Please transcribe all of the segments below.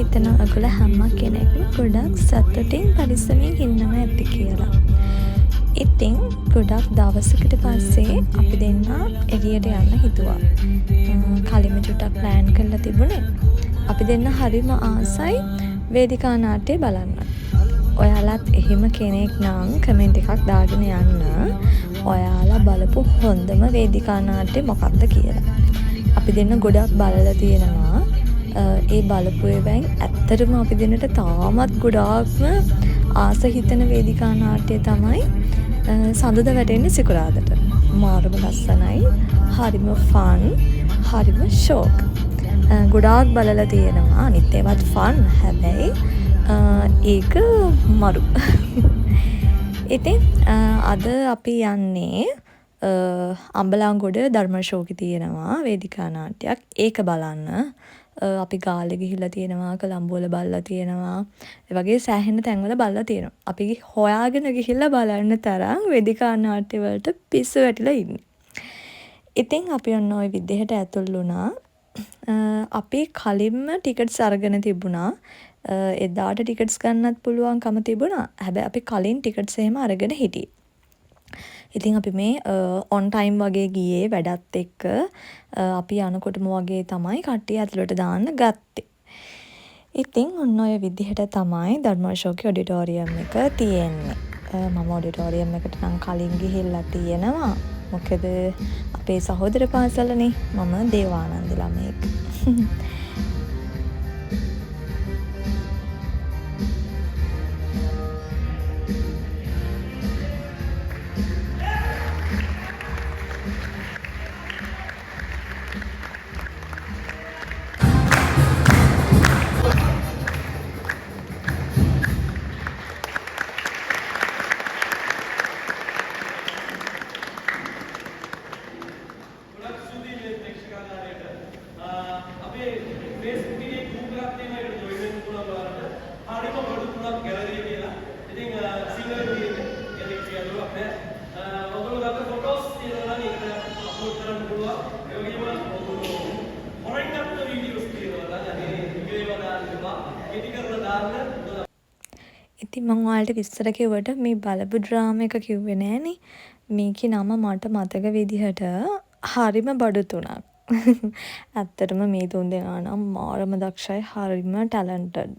හිතනවා ඔයගොල්ලෝ හැම කෙනෙක්ම ගොඩක් සතුටින් පරිස්සමින් ඉන්නව ඇති කියලා. ඉතින් ගොඩක් දවසකට පස්සේ අපි දෙන්න එළියට යන්න හිතුවා. කලින්ම චුට්ටක් ප්ලෑන් කරලා තිබුණේ. අපි දෙන්න හරිම ආසයි වේදිකා නාට්‍ය බලන්න. ඔයාලත් එහෙම කෙනෙක් නම් කමෙන්ට් එකක් දාගෙන යන්න. ඔයාලා බලපු හොඳම වේදිකා නාට්‍ය මොකක්ද කියලා. අපි දෙන්න ගොඩක් බලලා තියෙනවා. ඒ බලපු ඒවායින් ඇත්තටම අපි දෙන්නට තාමත් ගොඩාක්ම ආස හිතෙන වේදිකා නාට්‍ය තමයි සඳුද වැටෙන්නේ සිකුරාදට. මාරම ලස්සනයි. හරිම ෆන්. හරිම ෂෝක්. ගොඩාක් බලලා තියෙනවා. අනිත් ඒවත් ෆන්. හැබැයි ඒක මරු. ඉතින් අද අපි යන්නේ අම්බලන්ගොඩ ධර්මශෝකේ තියෙනවා වේදිකා නාට්‍යයක්. ඒක බලන්න. අපි ගාලේ ගිහිල්ලා තියෙනවා, කොළඹ බලලා තියෙනවා. ඒ වගේ සෑහෙන තැන්වල බලලා තියෙනවා. අපි හොයාගෙන ගිහිල්ලා බලන්න තරම් වේදිකා නාට්‍ය වලට පිස්සු වැටිලා ඉන්නේ. ඉතින් අපි ඔන්න ওই විදිහට ඇතුල් වුණා. අපි කලින්ම ටිකට්ස් අරගෙන තිබුණා. එදාට ටිකට්ස් ගන්නත් පුළුවන්කම තිබුණා. හැබැයි අපි කලින් ටිකට්ස් එහෙම අරගෙන හිටියේ. ඉතින් අපි මේ ඔන් ටයිම් වගේ ගියේ වැඩත් එක්ක. අපි යනකොටම වගේ තමයි කට්ටිය ඇතුළට දාන්න ගත්තේ. ඉතින් ඔන්න ඔය විදිහට තමයි ධර්මාශෝකේ ඔඩිටෝරියම් එක තියෙන්නේ. මම ඔඩිටෝරියම් එකට නම් කලින් ගිහිල්ලා තියෙනවා. මොකද අපේ සහෝදර පාසලනේ. මම දේවානන්ද ළමයෙක්. ඉතින් මම ඔයාලට විස්තර කිව්වට මේ බලපු ඩ්‍රාමා එක කිව්වේ නෑනේ. මේකේ නම මට මතක විදිහට හරිම බඩු තුනක්. ඇත්තටම මේ තුන් දෙනා නම් මාරම දක්ෂයි, හරිම ටැලන්ටඩ්.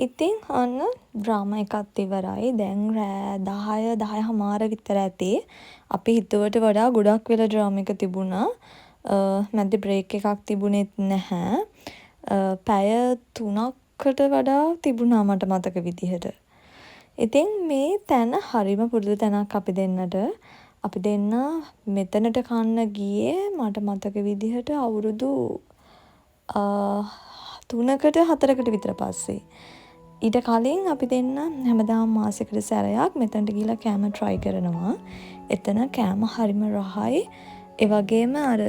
ඉතින් අන්න ඩ්‍රාමා එකත් ඉවරයි. දැන් රෑ 10:30 විතර ඇති. අපි හිතුවට වඩා ගොඩක් වෙලා ඩ්‍රාමා එක තිබුණා. මැද බ්‍රේක් එකක් තිබුණෙත් නැහැ. පැය 3කට වඩා තිබුණා මට මතක විදිහට. ඉතින් මේ තැන හරිම පුරුදු තැනක් අපි දෙන්නට. අපි දෙන්න මෙතනට කන්න ගියේ මට මතක විදිහට අවුරුදු 3කට 4කට විතර පස්සේ. ඊට කලින් අපි දෙන්න හැමදාම මාසෙකට සැරයක් මෙතනට ගිහලා කෑම try කරනවා. එතන කෑම හරිම රහයි. ඒ වගේම අර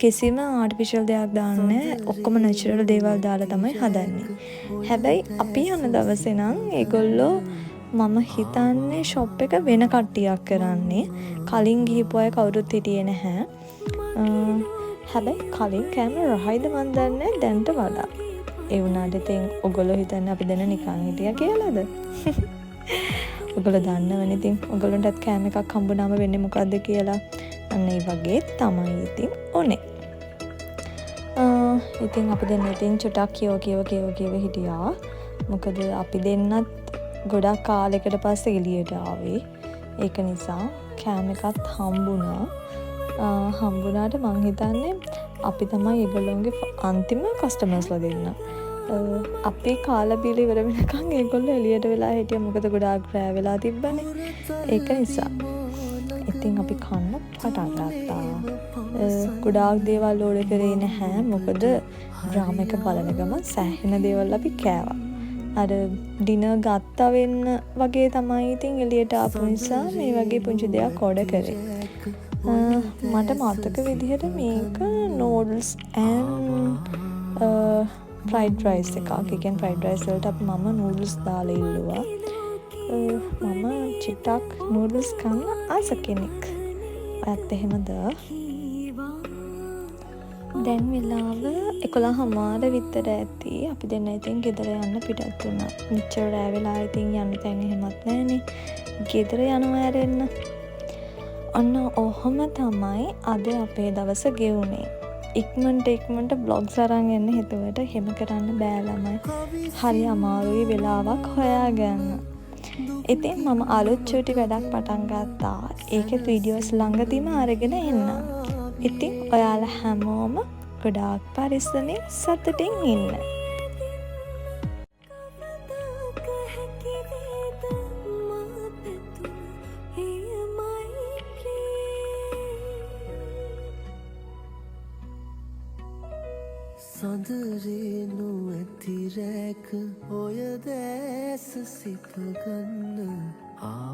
කිසිම ආටිෆිෂල් දෙයක් දාන්නේ නැහැ. ඔක්කොම නැචරල් දේවල් දාලා තමයි හදන්නේ. හැබැයි අපි යන දවසේ නම් ඒගොල්ලෝ මම හිතන්නේ ෂොප් එක වෙන කට්ටියක් කරන්නේ. කලින් ගිහපු අය කවුරුත් හිටියේ නැහැ. හැබැයි කලින් කෑම රහයිද මන් දන්නේ දැන්ට වඩා. ඒ වුණාට ඉතින් ඔයගොල්ලෝ හිතන්නේ අපි දෙන නිකන් හිටියා කියලාද? ඔයගොල්ලෝ දන්නවනේ ඉතින් ඔයගොල්ලන්ටත් කෑම එකක් හම්බුනාම වෙන්නේ මොකද්ද කියලා. අන්න ඒ වගේ තමයි ඉතින් ඕනේ. ඉතින් අපි දෙන්න ඉතින් චුටක් කියව හිටියා. මොකද අපි දෙන්නත් ගොඩක් කාලෙකට පස්සේ එළියට ආවේ. ඒක නිසා කෑම එකත් හම්බුණා. හම්බුණාට මං හිතන්නේ අපි තමයි ඒගොල්ලෝගේ අන්තිම කස්ටමර්ස්ලා දෙන්න. අපි කාලා බීලා ඉවර වෙනකන් ඒගොල්ලෝ එළියට වෙලා හිටියා. මොකද ගොඩාක් රෑ වෙලා තිබ්බනේ. ඒක නිසා. ඉතින් අපි කන්න පටන් ගත්තා. ගොඩාක් දේවල් ඕඩර් කරේ නැහැ. මොකද ඩ්‍රාමා එක බලන ගමන් සෑහෙන දේවල් අපි කෑවා. අර ඩිනර් ගත්තා වෙන්න වගේ තමයි ඉතින් එළියට ආපු නිසා මේ වගේ පුංචි දෙයක් ඕඩර් කරේ. මට මතක විදිහට මේක noodles and fried rice එකක්. ඒ කියන්නේ fried rice වලට අපි මම noodles දාලා ඉල්ලුවා. මම චිටක් noodles කන්න ආස කෙනෙක්. ඔයත් එහෙමද? දැන් වෙලාව 11:00 විතර ඇති. අපි දෙන්න ඉතින් ගෙදර යන්න පිටත් වුණා. මෙච්චර රෑ වෙලා ඉතින් යන්න තැන් එහෙමත් නැහනේ. ගෙදර යනවා ඇරෙන්න. ඔන්න ඔහොම තමයි අද අපේ දවස ගෙවුනේ. ඉක්මනට බ්ලොග්ස් අරන් එන්න හිතුවට එහෙම කරන්න බෑ ළමයි. හරි අමාරුයි වෙලාවක් හොයාගන්න. ඉතින් මම අලුත් චූටි වැඩක් පටන් ගත්තා. ඒකේ වීඩියෝස් ළඟදීම අරගෙන එන්න. ඉතින් ඔයාලා හැමෝම ගොඩාක් පරිස්සමින් සතුටින් ඉන්න. සඳරේනු ඇති රැක ඔය දැස සිපගන්න ආ